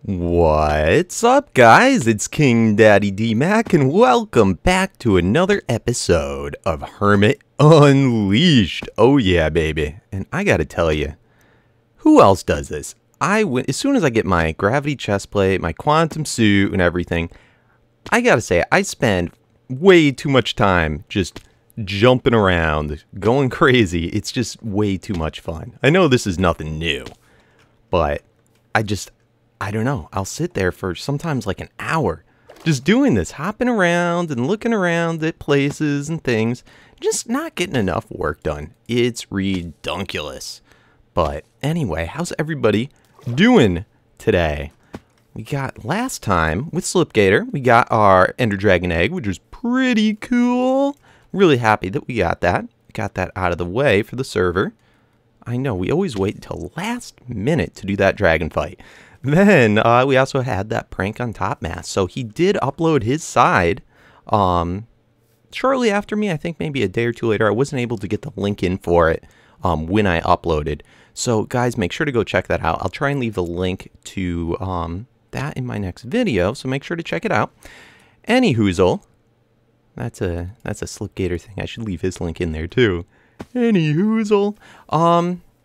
What's up, guys? It's KingDaddyDMAC, and welcome back to another episode of Hermit Unleashed. Oh yeah, baby. And I gotta tell you, who else does this? As soon as I get my gravity chest plate, my quantum suit, and everything, I gotta say, I spend way too much time just jumping around, going crazy. It's just way too much fun. I know this is nothing new, but I don't know. I'll sit there for sometimes like an hour just doing this, hopping around and looking around at places and things, just not getting enough work done. It's redunculous. But anyway, how's everybody doing today? We got last time with Slipgator, we got our Ender Dragon egg, which was pretty cool. Really happy that we got that. Got that out of the way for the server. I know, we always wait until last minute to do that dragon fight. Then we also had that prank on Top Mass. So he did upload his side shortly after me. I think maybe a day or two later. I wasn't able to get the link in for it when I uploaded. So guys, make sure to go check that out. I'll try and leave the link to that in my next video. So make sure to check it out. Anyhoozle, that's a Slipgator thing. I should leave his link in there too. Anyhoozle,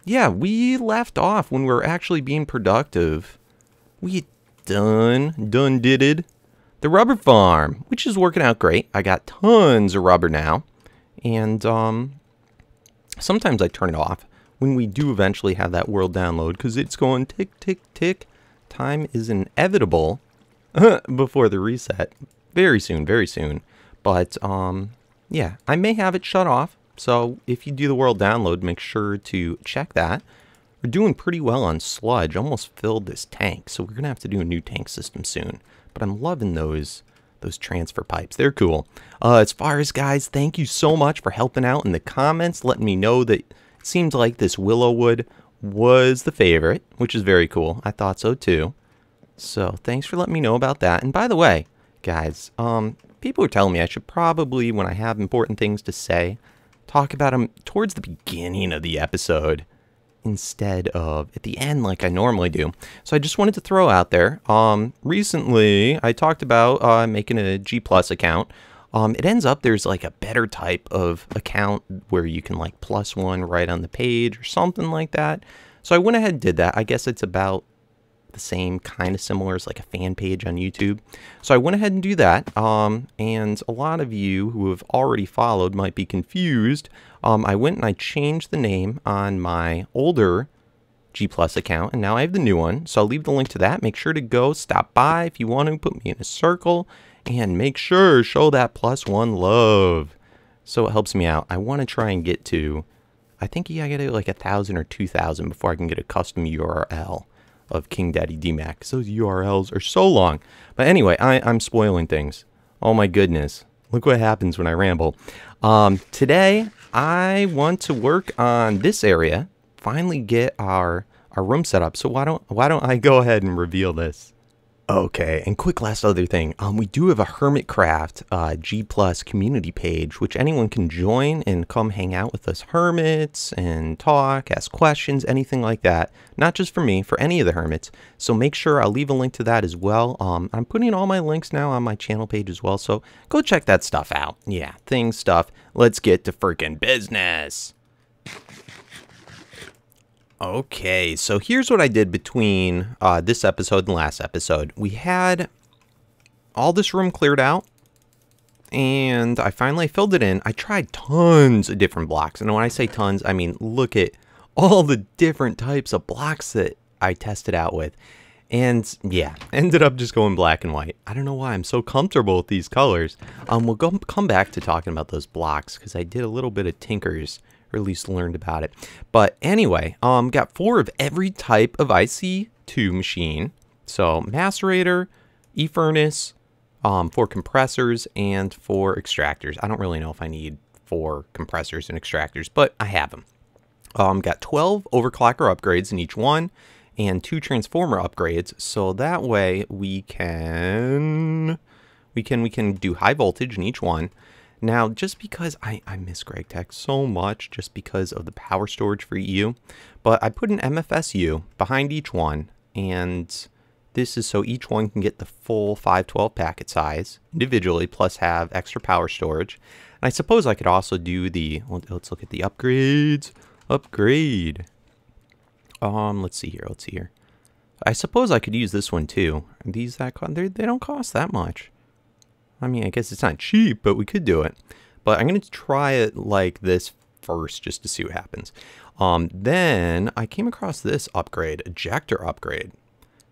yeah, we left off when we were actually being productive. We did the rubber farm, which is working out great. I got tons of rubber now, and sometimes I turn it off when we do eventually have that world download, because it's going tick, tick, tick. Time is inevitable before the reset. Very soon, very soon. But, yeah, I may have it shut off. So if you do the world download, make sure to check that. We're doing pretty well on sludge. Almost filled this tank, so we're gonna have to do a new tank system soon. But I'm loving those transfer pipes. They're cool. As far as guys, thank you so much for helping out in the comments, letting me know that it seems like this willow wood was the favorite, which is very cool. I thought so too. So thanks for letting me know about that. And by the way, guys, people are telling me I should probably, when I have important things to say, talk about them towards the beginning of the episode instead of at the end like I normally do. So I just wanted to throw out there, recently I talked about making a G+ account. It ends up there's like a better type of account where you can like +1 right on the page or something like that. So I went ahead and did that. I guess it's about the same kind of similar as like a fan page on YouTube. So I went ahead and do that. And a lot of you who have already followed might be confused. I went and I changed the name on my older G+ account, and now I have the new one. So I'll leave the link to that. Make sure to go stop by if you want to, put me in a circle, and make sure show that +1 love. So it helps me out. I want to try and get to, I think I gotta like 1,000 or 2,000 before I can get a custom URL of KingDaddyDMAC, because those URLs are so long. But anyway, I'm spoiling things. Oh my goodness. Look what happens when I ramble. Today, I want to work on this area, finally get our room set up. So why don't I go ahead and reveal this? Okay, and quick last other thing. We do have a Hermitcraft G+ community page, which anyone can join and come hang out with us hermits and talk, ask questions, anything like that. Not just for me, for any of the hermits. So make sure I'll leave a link to that as well. I'm putting all my links now on my channel page as well, so go check that stuff out. Yeah, stuff. Let's get to freaking business. Okay, so here's what I did between this episode and last episode. We had all this room cleared out, and I finally filled it in. I tried tons of different blocks, and when I say tons, I mean look at all the different types of blocks that I tested out with. And yeah, ended up just going black and white. I don't know why I'm so comfortable with these colors. We'll come back to talking about those blocks, because I did a little bit of tinkers, or at least learned about it. But anyway, got 4 of every type of IC2 machine. So macerator, e-furnace, 4 compressors, and 4 extractors. I don't really know if I need 4 compressors and extractors, but I have them. Got 12 overclocker upgrades in each one, and 2 transformer upgrades. So that way we can do high voltage in each one. Now, just because I miss Greg Tech so much, just because of the power storage for EU, but I put an MFSU behind each one, and This is so each one can get the full 512 packet size individually, plus have extra power storage. And I suppose I could also do the, let's look at the upgrades. Upgrade. Let's see here. I suppose I could use this one too. These they don't cost that much. I mean, I guess it's not cheap, but we could do it. But I'm going to try it like this first just to see what happens. Then I came across this upgrade, ejector upgrade.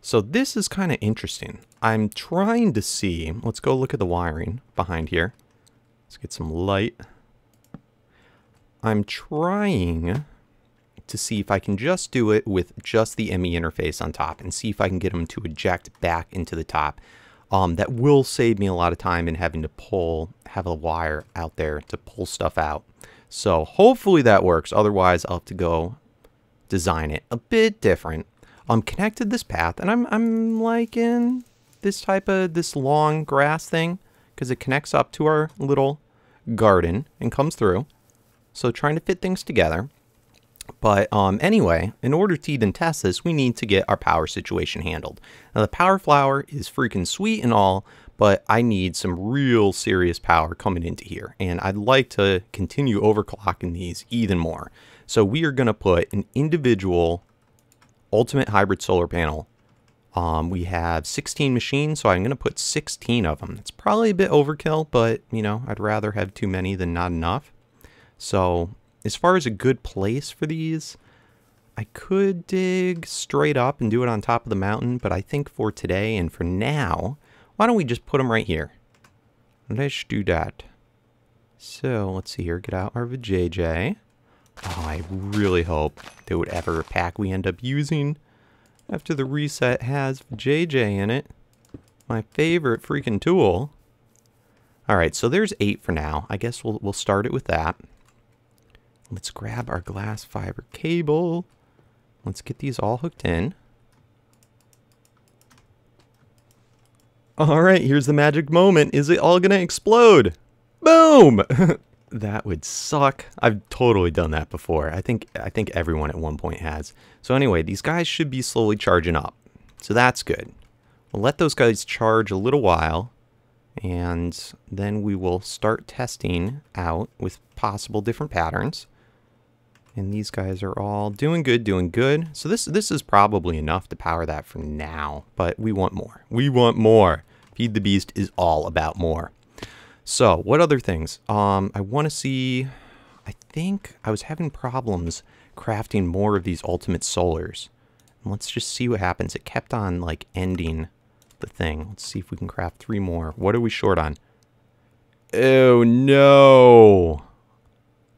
So this is kind of interesting. I'm trying to see, let's go look at the wiring behind here. Let's get some light. I'm trying to see if I can just do it with just the ME interface on top and see if I can get them to eject back into the top. That will save me a lot of time in having to have a wire out there to pull stuff out. So hopefully that works. Otherwise, I'll have to go design it a bit different. Connected this path, and I'm liking this long grass thing because it connects up to our little garden and comes through. So trying to fit things together. But anyway, in order to even test this, we need to get our power situation handled. Now the power flower is freaking sweet and all, but I need some real serious power coming into here. And I'd like to continue overclocking these even more. So we are going to put an individual ultimate hybrid solar panel. We have 16 machines, so I'm going to put 16 of them. It's probably a bit overkill, but, you know, I'd rather have too many than not enough. So as far as a good place for these, I could dig straight up and do it on top of the mountain, but I think for today and for now, why don't we just put them right here? Let's do that. So let's see here, get out our JJ. Oh, I really hope that whatever pack we end up using after the reset has JJ in it. My favorite freaking tool. Alright, so there's 8 for now. I guess we'll start it with that. Let's grab our glass fiber cable. Let's get these all hooked in. Alright, here's the magic moment. Is it all gonna explode? Boom! That would suck. I've totally done that before. I think everyone at one point has. So anyway, these guys should be slowly charging up. So that's good. We'll let those guys charge a little while, and then we will start testing out with possible different patterns. And these guys are all doing good, doing good. So this is probably enough to power that for now, but we want more. We want more. Feed the Beast is all about more. So, what other things? I want to see, I think I was having problems crafting more of these ultimate solars. And let's just see what happens. It kept on, like, ending the thing. Let's see if we can craft 3 more. What are we short on? Oh, no!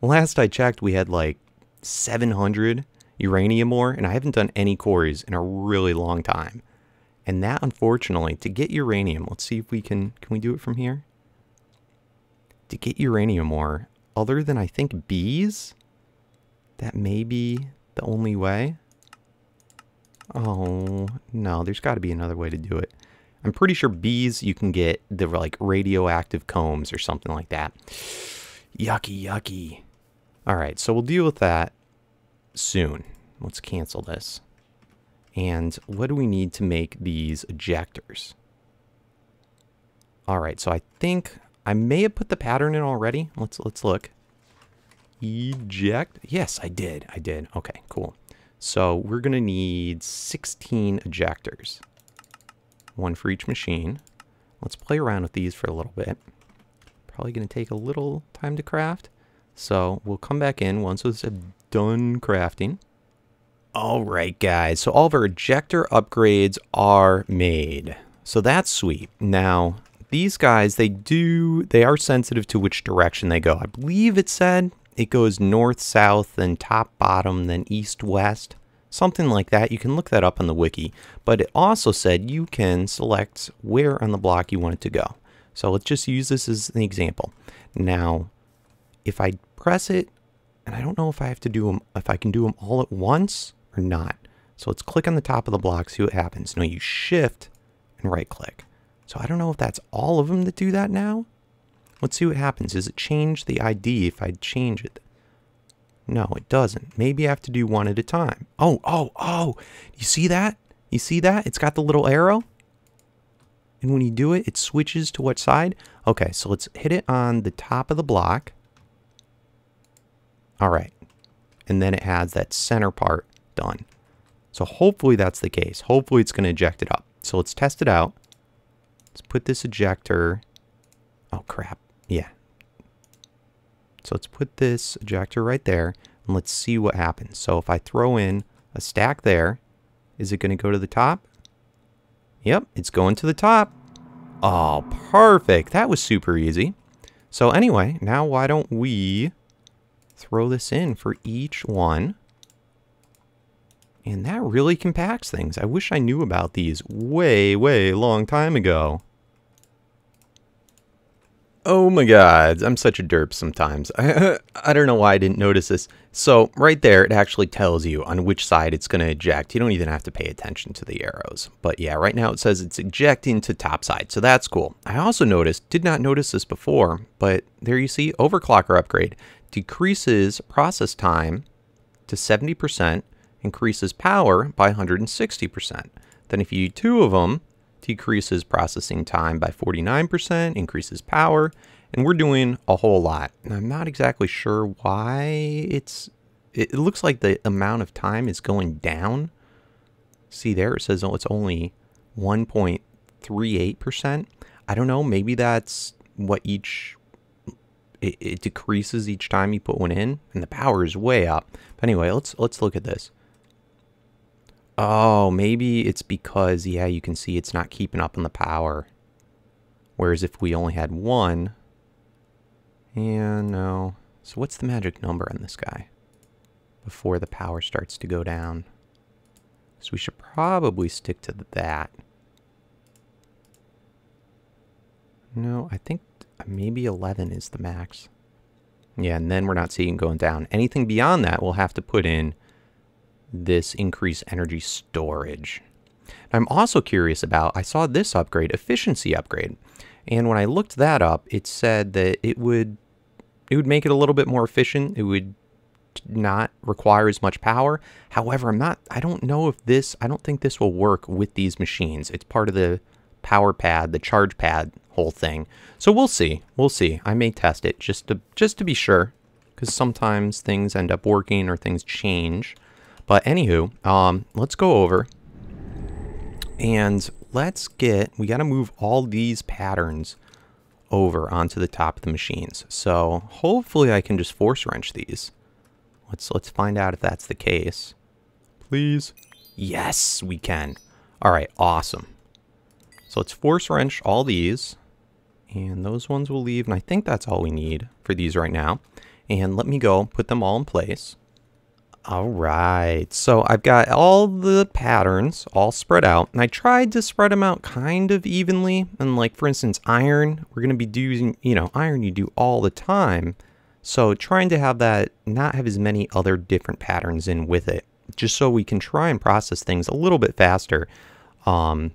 Last I checked, we had, like, 700 uranium ore, and I haven't done any quarries in a really long time. And that, unfortunately, to get uranium, let's see if we can we do it from here? To get uranium ore, other than I think bees, that may be the only way. Oh, no, there's got to be another way to do it. I'm pretty sure bees you can get the like radioactive combs or something like that. Yucky, yucky. All right, so we'll deal with that soon. Let's cancel this. And what do we need to make these ejectors? All right, so I think I may have put the pattern in already. Let's look. Eject. Yes, I did. Okay, cool. So we're going to need 16 ejectors. 1 for each machine. Let's play around with these for a little bit. Probably going to take a little time to craft. So we'll come back in once it's done crafting. Alright guys, so all of our ejector upgrades are made. So that's sweet. Now, these guys, they are sensitive to which direction they go. I believe it said it goes north, south, then top, bottom, then east, west. Something like that. You can look that up on the wiki. But it also said you can select where on the block you want it to go. So let's just use this as an example. Now, if I press it, and I don't know if I have to do them, if I can do them all at once or not. So let's click on the top of the block, see what happens. No, you shift and right click. So I don't know if that's all of them that do that now. Let's see what happens. Does it change the ID if I change it? No, it doesn't. Maybe I have to do one at a time. Oh. You see that? You see that? It's got the little arrow. And when you do it, it switches to what side? Okay, so let's hit it on the top of the block. All right. And then it has that center part done. So hopefully that's the case. Hopefully it's going to eject it up. So let's test it out. Let's put this ejector. Oh, crap. Yeah. So let's put this ejector right there. And let's see what happens. So if I throw in a stack there, is it going to go to the top? Yep, it's going to the top. Oh, perfect. That was super easy. So anyway, now why don't we throw this in for each one? And that really compacts things. I wish I knew about these way long time ago. Oh my god, I'm such a derp sometimes. I don't know why I didn't notice this. So right there, it actually tells you on which side it's going to eject. You don't even have to pay attention to the arrows. But yeah, right now it says it's ejecting to top side, so that's cool. I also noticed, did not notice this before, but there you see, overclocker upgrade decreases process time to 70%, increases power by 160%. Then if you do 2 of them, decreases processing time by 49%, increases power, and we're doing a whole lot. And I'm not exactly sure why it looks like the amount of time is going down. See there, it says oh, it's only 1.38%. I don't know, maybe that's what it decreases each time you put one in, and the power is way up. But anyway, let's look at this. Oh, maybe it's because, yeah, you can see it's not keeping up on the power. Whereas if we only had one, and no. So what's the magic number on this guy before the power starts to go down? So we should probably stick to that. No, I think maybe 11 is the max. Yeah, and then we're not seeing going down. Anything beyond that, we'll have to put in this increased energy storage. I'm also curious about, I saw this upgrade, efficiency upgrade. And when I looked that up, it said that it would make it a little bit more efficient. It would not require as much power. However, I don't know if I don't think this will work with these machines. It's part of the power pad, the charge pad whole thing. So we'll see. We'll see. I may test it just to be sure, because sometimes things end up working or things change. But anywho, let's go over and we got to move all these patterns over onto the top of the machines. So hopefully I can just force wrench these. Let's find out if that's the case. Please. Yes, we can. All right, awesome. So let's force wrench all these, and those ones will leave. And I think that's all we need for these right now. And let me go put them all in place. All right, so I've got all the patterns all spread out, and I tried to spread them out kind of evenly. And like, for instance, iron, we're going to be using, iron you do all the time. So trying to have that, not have as many other different patterns in with it, just so we can try and process things a little bit faster. But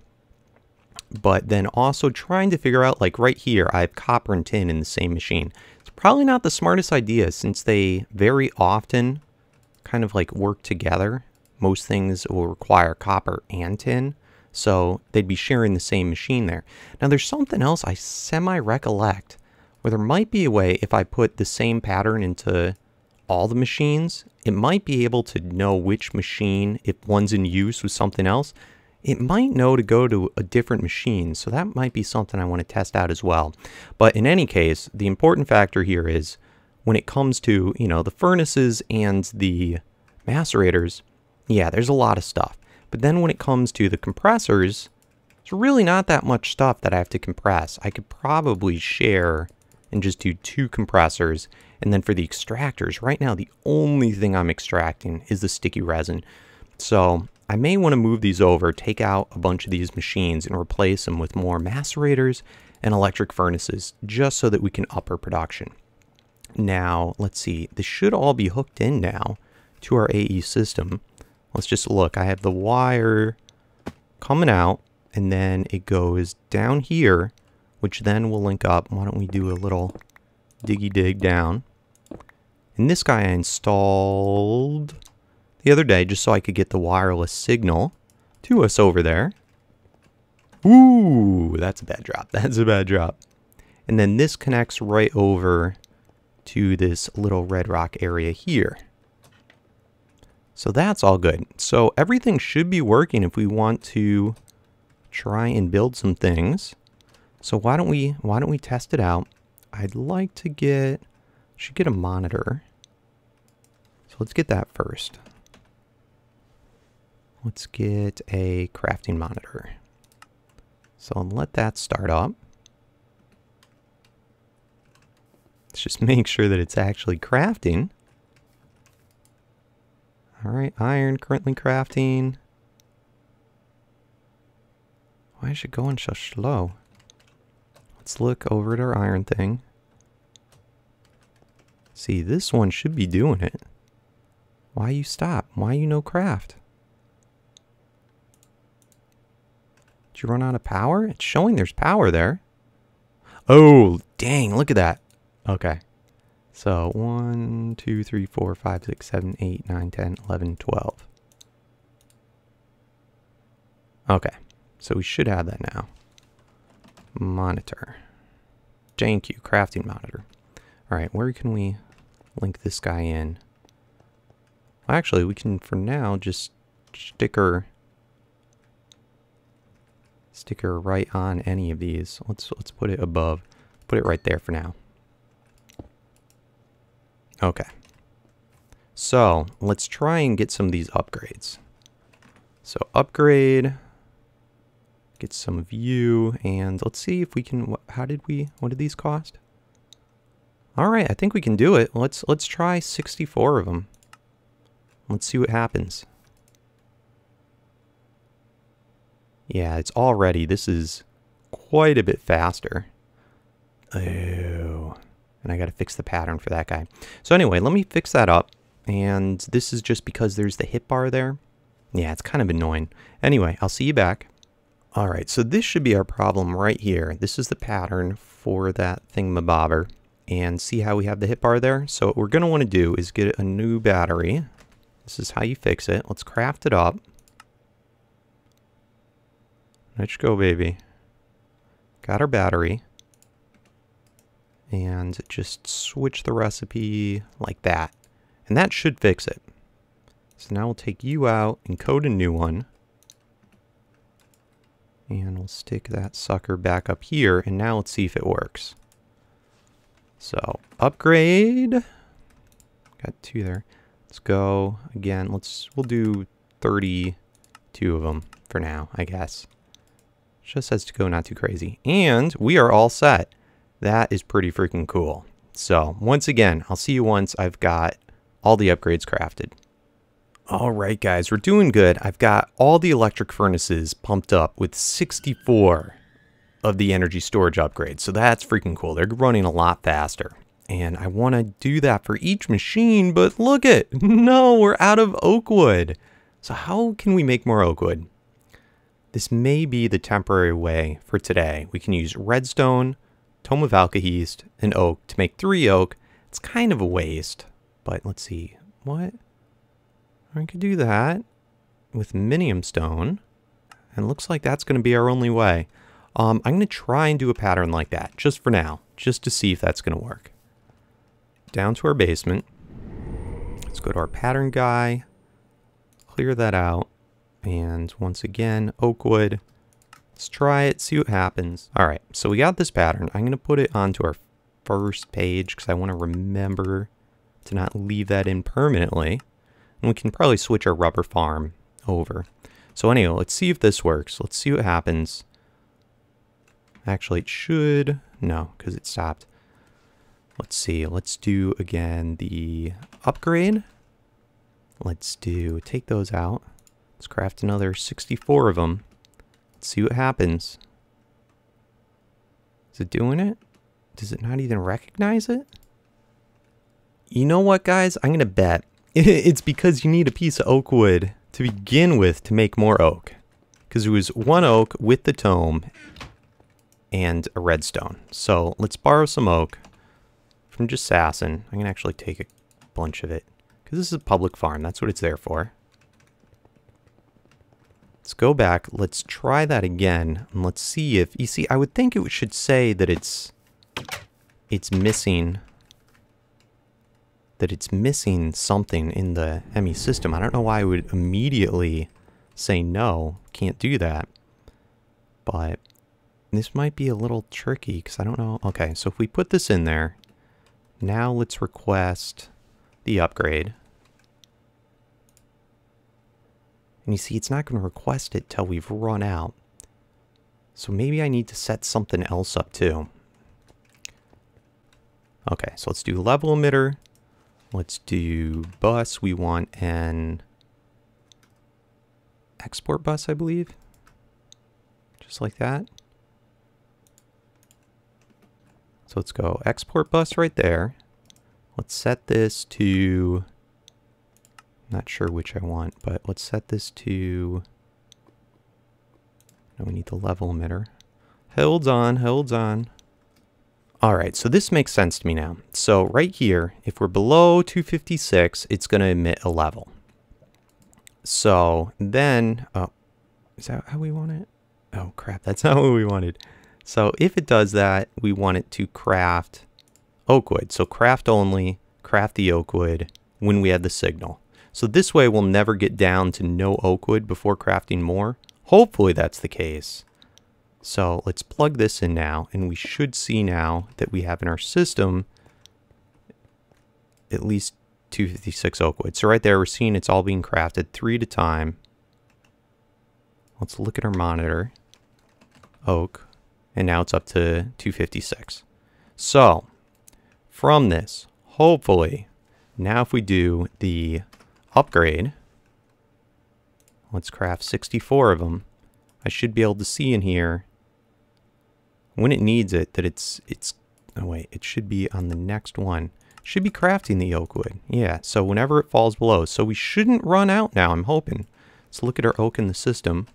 then also trying to figure out, like right here, I have copper and tin in the same machine. It's probably not the smartest idea, since they very often kind of like work together. Most things will require copper and tin, so they'd be sharing the same machine there. Now there's something else I semi-recollect, where there might be a way, if I put the same pattern into all the machines, it might be able to know which machine, if one's in use with something else, it might know to go to a different machine. So that might be something I want to test out as well. But in any case, the important factor here is, when it comes to, the furnaces and the macerators, yeah, there's a lot of stuff. But then when it comes to the compressors, there's really not that much stuff that I have to compress. I could probably share and just do 2 compressors. And then for the extractors, right now, the only thing I'm extracting is the sticky resin. So I may want to move these over, take out a bunch of these machines and replace them with more macerators and electric furnaces, just so that we can up our production. Now, let's see, this should all be hooked in now to our AE system. Let's just look. I have the wire coming out, and then it goes down here, which then will link up. Why don't we do a little diggy dig down? And this guy I installed the other day just so I could get the wireless signal. to us over there. Ooh, that's a bad drop. That's a bad drop. And then this connects right over to this little red rock area here. So that's all good. So everything should be working if we want to try and build some things. So why don't we test it out? I'd like to should get a monitor. So let's get that first. Let's get a crafting monitor. So let that start up. Let's just make sure that it's actually crafting. All right, iron currently crafting. Why is it going so slow? Let's look over at our iron thing. See, this one should be doing it. Why you stop? Why you no craft? Did you run out of power? It's showing there's power there. Oh, dang, look at that. Okay. So 1, 2, 3, 4, 5, 6, 7, 8, 9, 10, 11, 12. Okay. So we should have that now. Monitor. Thank you, crafting monitor. Alright, where can we link this guy in? Well, actually, we can, for now, just stick her right on any of these. Let's put it above. Put it right there for now. Okay. So, let's try and get some of these upgrades. So, upgrade, get some view, and let's see if we can, what did these cost? Alright, I think we can do it. Let's try 64 of them. Let's see what happens. Yeah, it's already, this is quite a bit faster. Oh, and I gotta fix the pattern for that guy. So anyway, let me fix that up. And this is just because there's the hit bar there. Yeah, it's kind of annoying. Anyway, I'll see you back. Alright, so this should be our problem right here. This is the pattern for that thingamabobber. And see how we have the hit bar there? So what we're gonna wanna do is get a new battery. This is how you fix it. Let's craft it up. Let's go, baby. Got our battery. And just switch the recipe like that. And that should fix it. So now we'll take you out and code a new one. And we'll stick that sucker back up here. And now let's see if it works. So, upgrade. Got 2 there. Let's go again. We'll do 32 of them for now, I guess. Just says to go, not too crazy. And we are all set. That is pretty freaking cool. So, once again, I'll see you once I've got all the upgrades crafted. Alright guys, we're doing good. I've got all the electric furnaces pumped up with 64 of the energy storage upgrades. So that's freaking cool. They're running a lot faster. And I want to do that for each machine, but look it. No, we're out of oak wood. So how can we make more oak wood? This may be the temporary way for today. We can use redstone, tome of alkahest, and oak to make 3 oak. It's kind of a waste, but let's see. What? I could do that with minium stone, and looks like that's going to be our only way. I'm going to try and do a pattern like that, just for now, just to see if that's going to work. Down to our basement. Let's go to our pattern guy, clear that out, and once again, oak wood. Let's try it, see what happens. All right, so we got this pattern. I'm going to put it onto our first page because I want to remember to not leave that in permanently. And we can probably switch our rubber farm over. So anyway, let's see if this works. Let's see what happens. Actually, it should. No, because it stopped. Let's see. Let's do again the upgrade. Let's take those out. Let's craft another 64 of them. Let's see what happens. Is it doing it? Does it not even recognize it? You know what, guys? I'm going to bet it's because you need a piece of oak wood to begin with to make more oak. Because it was 1 oak with the tome and a redstone. So let's borrow some oak from just Sassin. I'm going to actually take a bunch of it because this is a public farm. That's what it's there for. Let's go back. Let's try that again. And let's see if, you see, I would think it should say that it's missing, something in the ME system. I don't know why I would immediately say no, can't do that. But this might be a little tricky because I don't know. Okay, so if we put this in there, now let's request the upgrade. And you see, it's not going to request it till we've run out. So maybe I need to set something else up too. Okay, so let's do level emitter. Let's do bus. We want an export bus, I believe. Just like that. So let's go export bus right there. Let's set this to, not sure which I want, but let's set this to, no, we need the level emitter. Holds on. All right, so this makes sense to me now. So right here, if we're below 256, it's going to emit a level. So then, oh, is that how we want it? Oh crap, that's not what we wanted. So if it does that, we want it to craft oak wood. So craft only, craft the oak wood when we have the signal. So this way we'll never get down to no oak wood before crafting more. Hopefully that's the case. So let's plug this in now, and we should see now that we have in our system at least 256 oak wood. So right there we're seeing it's all being crafted 3 at a time. Let's look at our monitor. Oak. And now it's up to 256. So from this, hopefully, now if we do the upgrade, let's craft 64 of them. I should be able to see in here when it needs it that it's oh wait, it should be on the next one. Should be crafting the oak wood. Yeah, so whenever it falls below. So we shouldn't run out now, I'm hoping. Let's look at our oak in the system.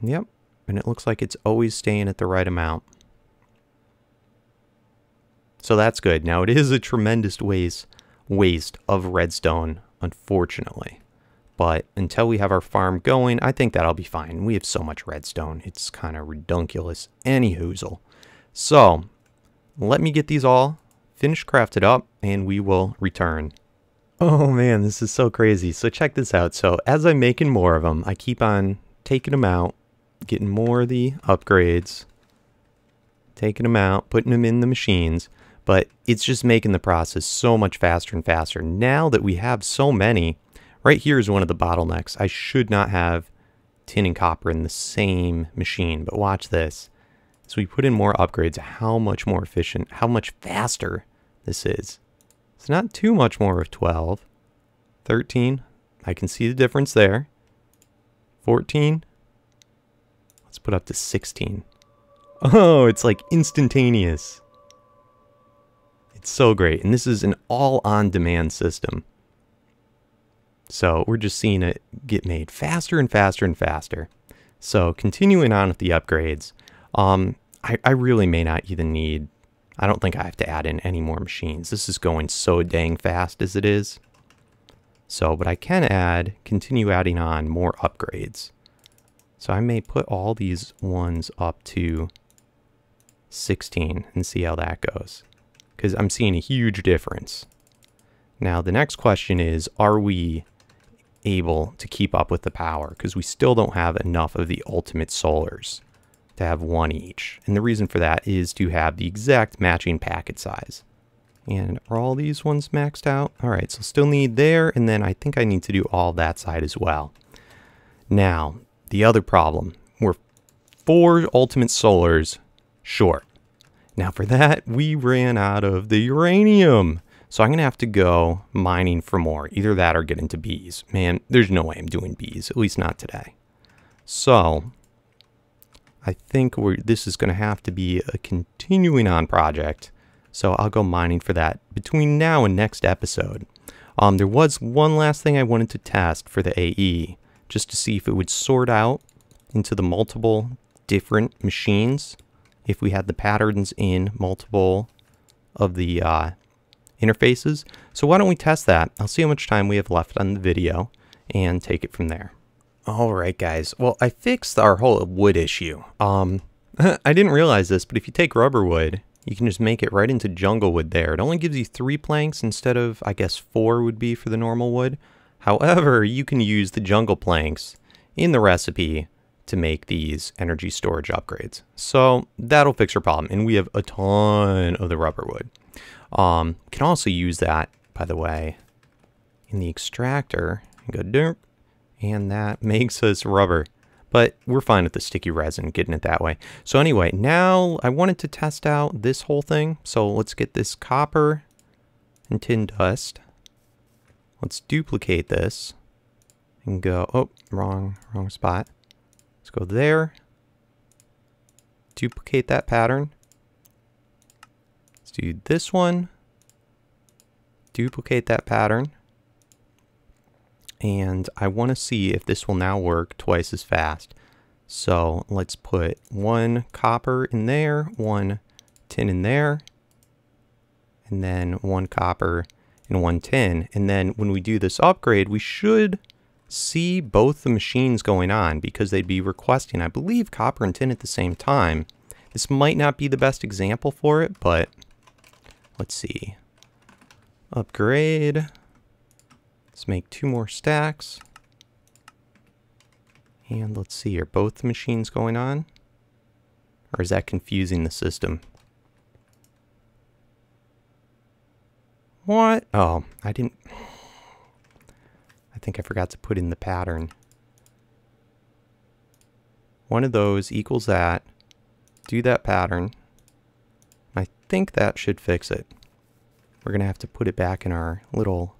Yep, and it looks like it's always staying at the right amount. So that's good. Now it is a tremendous waste of redstone, unfortunately. But until we have our farm going, I think that'll be fine. We have so much redstone. It's kind of redunculous anyhoozle. So let me get these all finished crafted up and we will return. Oh man, this is so crazy. So check this out. So as I'm making more of them, I keep on taking them out, getting more of the upgrades, taking them out, putting them in the machines. But it's just making the process so much faster and faster. Now that we have so many, right here is one of the bottlenecks. I should not have tin and copper in the same machine, but watch this. So we put in more upgrades, how much more efficient, how much faster this is. It's not too much more of 12. 13, I can see the difference there. 14, let's put up to 16. Oh, it's like instantaneous. It's so great, and this is an all on-demand system. So we're just seeing it get made faster and faster and faster. So continuing on with the upgrades, I really may not even need, I don't think I have to add in any more machines. This is going so dang fast as it is. So, but I can continue adding on more upgrades. So I may put all these ones up to 16 and see how that goes, because I'm seeing a huge difference. Now the next question is, are we able to keep up with the power? Because we still don't have enough of the ultimate solars to have one each. And the reason for that is to have the exact matching packet size. And are all these ones maxed out? All right, so still need there, and then I think I need to do all that side as well. Now, the other problem, we're 4 ultimate solars short. Now for that, we ran out of the uranium. So I'm going to have to go mining for more. Either that or get into bees. Man, there's no way I'm doing bees, at least not today. So I think this is going to have to be a continuing on project. So I'll go mining for that between now and next episode. There was one last thing I wanted to test for the AE, just to see if it would sort out into the multiple different machines, if we had the patterns in multiple of the interfaces. So why don't we test that? I'll see how much time we have left on the video and take it from there. Alright guys, well I fixed our whole wood issue. I didn't realize this, but if you take rubber wood, you can just make it right into jungle wood there. It only gives you 3 planks instead of, I guess 4 would be for the normal wood. However, you can use the jungle planks in the recipe to make these energy storage upgrades. So that'll fix your problem, and we have a ton of the rubber wood. Can also use that, by the way, in the extractor. Go derp. And that makes us rubber. But we're fine with the sticky resin, getting it that way. So anyway, now I wanted to test out this whole thing. So let's get this copper and tin dust. Let's duplicate this. And go, oh, wrong spot. Let's go there. Duplicate that pattern. Let's do this one. Duplicate that pattern. And I want to see if this will now work twice as fast. So let's put 1 copper in there, 1 tin in there, and then 1 copper and 1 tin. And then when we do this upgrade, we should see both the machines going on because they'd be requesting, I believe, copper and tin at the same time. This might not be the best example for it, but let's see. Upgrade. Let's make 2 more stacks. And let's see, are both the machines going on? Or is that confusing the system? What? Oh, I think I forgot to put in the pattern. One of those equals that. Do that pattern. I think that should fix it. We're going to have to put it back in our little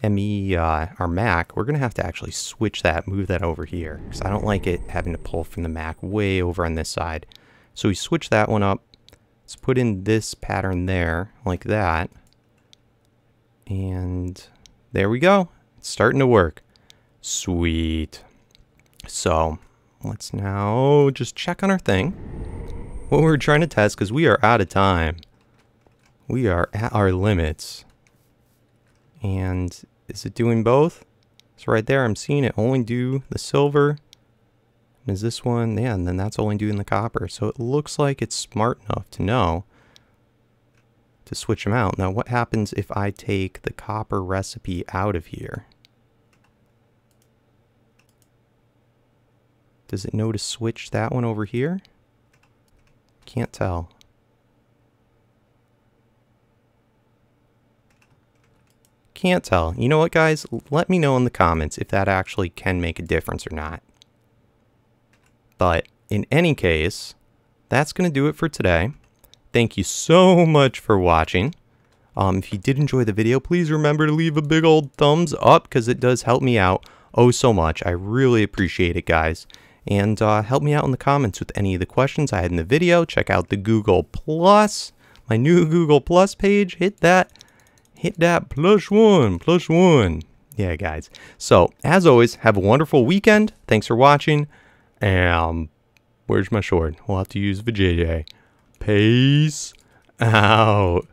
our Mac. We're going to have to actually switch that, move that over here, because I don't like it having to pull from the Mac way over on this side. So we switch that one up. Let's put in this pattern there, like that. And there we go. It's starting to work. Sweet. So let's now just check on our thing. What we're trying to test, because we are out of time. We are at our limits. And is it doing both? So right there, I'm seeing it only do the silver. And is this one? Yeah, and then that's only doing the copper. So it looks like it's smart enough to know to switch them out. Now, what happens if I take the copper recipe out of here? Does it know to switch that one over here? Can't tell. Can't tell. You know what, guys? Let me know in the comments if that actually can make a difference or not. But in any case, that's going to do it for today. Thank you so much for watching. If you did enjoy the video, please remember to leave a big old thumbs up because it does help me out oh so much. I really appreciate it, guys. And help me out in the comments with any of the questions I had in the video. Check out the Google Plus, my new Google Plus page. Hit that +1. Yeah, guys. So, as always, have a wonderful weekend. Thanks for watching. And where's my sword? We'll have to use Vijay. Peace out.